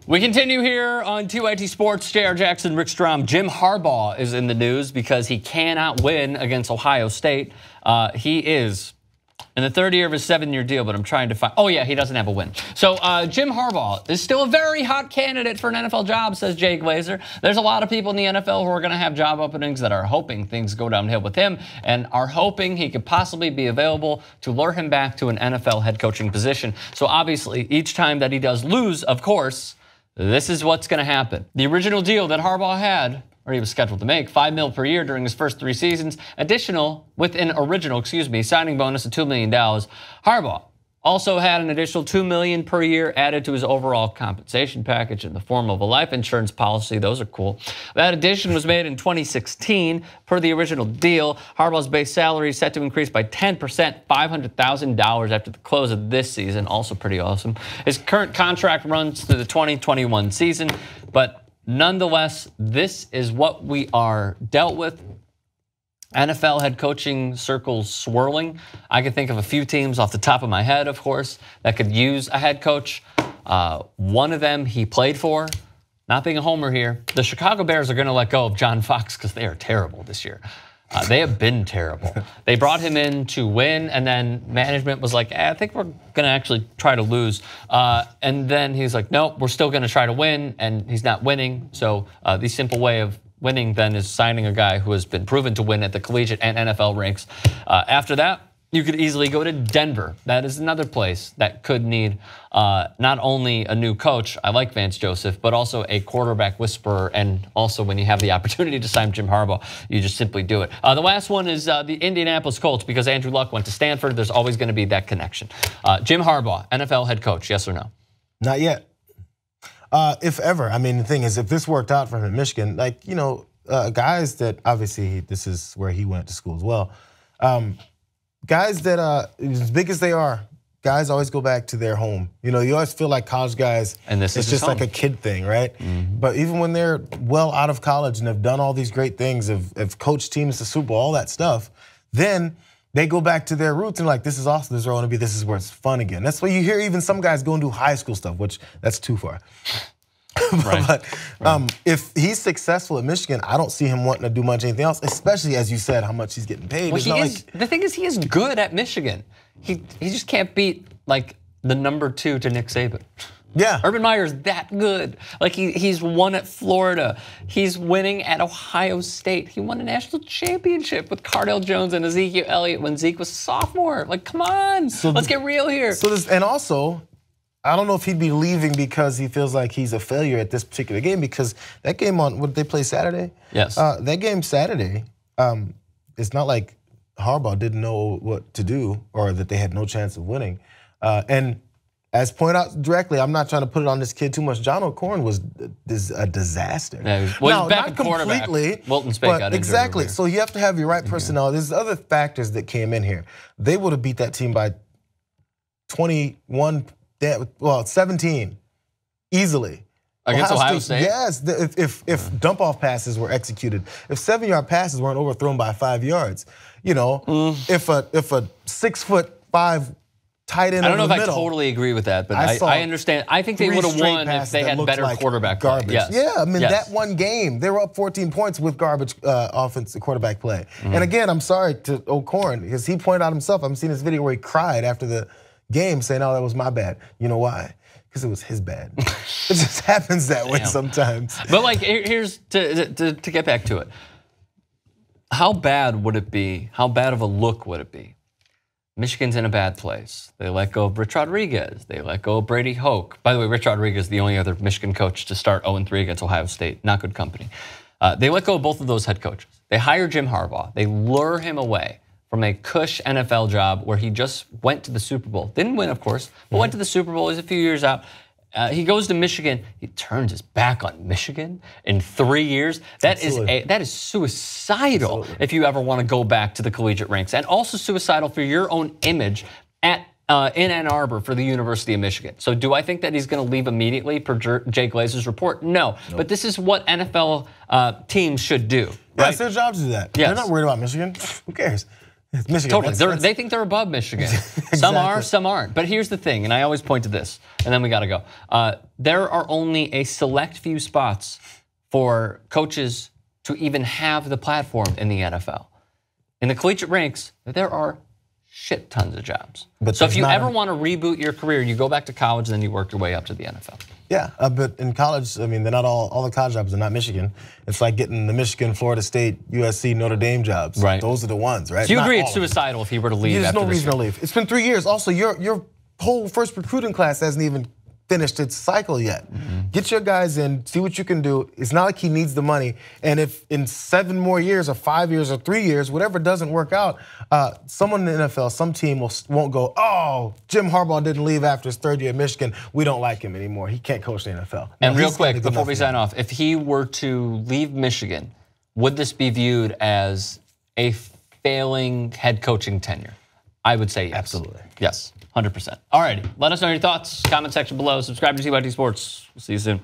We continue here on 2IT Sports. Jayar Jackson, Rick Strom. Jim Harbaugh is in the news because he cannot win against Ohio State. He is in the third year of his 7-year deal, but I'm trying to find. Oh, yeah, he doesn't have a win. So Jim Harbaugh is still a very hot candidate for an NFL job, says Jay Glazer. There's a lot of people in the NFL who are going to have job openings that are hoping things go downhill with him and are hoping he could possibly be available to lure him back to an NFL head coaching position. So obviously, each time that he does lose, of course, this is what's going to happen. The original deal that Harbaugh had, or he was scheduled to make, $5 million per year during his first 3 seasons, with an original signing bonus of $2 million. Harbaugh also had an additional $2 million per year added to his overall compensation package in the form of a life insurance policy. Those are cool. That addition was made in 2016 per the original deal. Harbaugh's base salary is set to increase by 10%, $500,000 after the close of this season. Also pretty awesome. His current contract runs through the 2021 season, but nonetheless, this is what we are dealt with. NFL head coaching circles swirling. I can think of a few teams off the top of my head, of course, that could use a head coach. One of them he played for. Not being a homer here, the Chicago Bears are going to let go of John Fox because they are terrible this year. They have been terrible. They brought him in to win, and then management was like, I think we're going to actually try to lose. And then he's like, no, we're still going to try to win, and he's not winning. So the simple way of winning then is signing a guy who has been proven to win at the collegiate and NFL ranks. After that, you could easily go to Denver. That is another place that could need not only a new coach, I like Vance Joseph, but also a quarterback whisperer. And also when you have the opportunity to sign Jim Harbaugh, you just simply do it. The last one is the Indianapolis Colts, because Andrew Luck went to Stanford. There's always going to be that connection. Jim Harbaugh, NFL head coach, yes or no? Not yet. If ever. I mean, the thing is, if this worked out for him in Michigan, like, you know, guys that obviously this is where he went to school as well. Guys that, as big as they are, guys always go back to their home. You know, you always feel like college guys, and it's just like a kid thing, right? Mm-hmm. But even when they're well out of college and have done all these great things, have coached teams to Super Bowl, all that stuff, then they go back to their roots and like, this is awesome, this is where I want to be, this is where it's fun again. That's why you hear even some guys go and do high school stuff, which that's too far. But if he's successful at Michigan, I don't see him wanting to do much anything else, especially as you said, how much he's getting paid. Well, the thing is, he is good at Michigan. He just can't beat like the #2 to Nick Saban. Yeah. Urban Meyer's that good. Like he's won at Florida. He's winning at Ohio State. He won a national championship with Cardale Jones and Ezekiel Elliott when Zeke was a sophomore. Like, come on, let's get real here. And also, I don't know if he'd be leaving because he feels like he's a failure at this particular game, because that game what did they play Saturday? Yes. That game Saturday, it's not like Harbaugh didn't know what to do or that they had no chance of winning. And as pointed out directly, I'm not trying to put it on this kid too much. John O'Corn was a disaster. Yeah, he's back at quarterback. Wilton Speight got injured. Exactly. So you have to have your right personnel. There's other factors that came in here. They would have beat that team by 17 easily. Against Ohio State? Yes, if dump-off passes were executed, if 7-yard passes weren't overthrown by 5 yards, you know, if a 6'5" tight end. I don't know if I totally agree with that, but I understand. I think they would have won if they had better quarterback play. Yes. Yeah, I mean, that one game, they were up 14 points with garbage offensive quarterback play. Mm-hmm. And again, I'm sorry to O'Corn, because he pointed out himself, I've seen this video where he cried after the game saying, oh, that was my bad. You know why? Because it was his bad. It just happens that way sometimes. But like, here's to get back to it. How bad would it be? How bad of a look would it be? Michigan's in a bad place. They let go of Rich Rodriguez. They let go of Brady Hoke. By the way, Rich Rodriguez is the only other Michigan coach to start 0-3 against Ohio State. Not good company. They let go of both of those head coaches. They hire Jim Harbaugh. They lure him away from a cush NFL job where he just went to the Super Bowl. Didn't win, of course, but went to the Super Bowl. He's a few years out. He goes to Michigan. He turns his back on Michigan in 3 years. That is suicidal. Absolutely. If you ever want to go back to the collegiate ranks, and also suicidal for your own image in Ann Arbor for the University of Michigan. So do I think that he's going to leave immediately per Jay Glazer's report? No. Nope. But this is what NFL teams should do. Yeah, it's their job to do that. Yes. They're not worried about Michigan. Who cares? It's Michigan. Totally. They think they're above Michigan. Exactly. Some are, some aren't. But here's the thing, and I always point to this, and then we got to go. There are only a select few spots for coaches to even have the platform in the NFL. In the collegiate ranks, there are shit tons of jobs. But so if you ever want to reboot your career, you go back to college, and then you work your way up to the NFL. Yeah, but in college, I mean, they're not all the college jobs are not Michigan. It's like getting the Michigan, Florida State, USC, Notre Dame jobs. Right. Those are the ones, right? Do you agree it's suicidal if he were to leave? There's no reason to leave. It's been 3 years. Also, your whole first recruiting class hasn't even finished its cycle yet. Get your guys in, see what you can do. It's not like he needs the money. And if in 7 more years or 5 years or 3 years, whatever doesn't work out, someone in the NFL, some team won't go, oh, Jim Harbaugh didn't leave after his 3rd year at Michigan. We don't like him anymore. He can't coach the NFL. And real quick, before we sign off, if he were to leave Michigan, would this be viewed as a failing head coaching tenure? I would say yes. Absolutely. Yes. 100%. All righty. Let us know your thoughts. Comment section below. Subscribe to TYT Sports. We'll see you soon.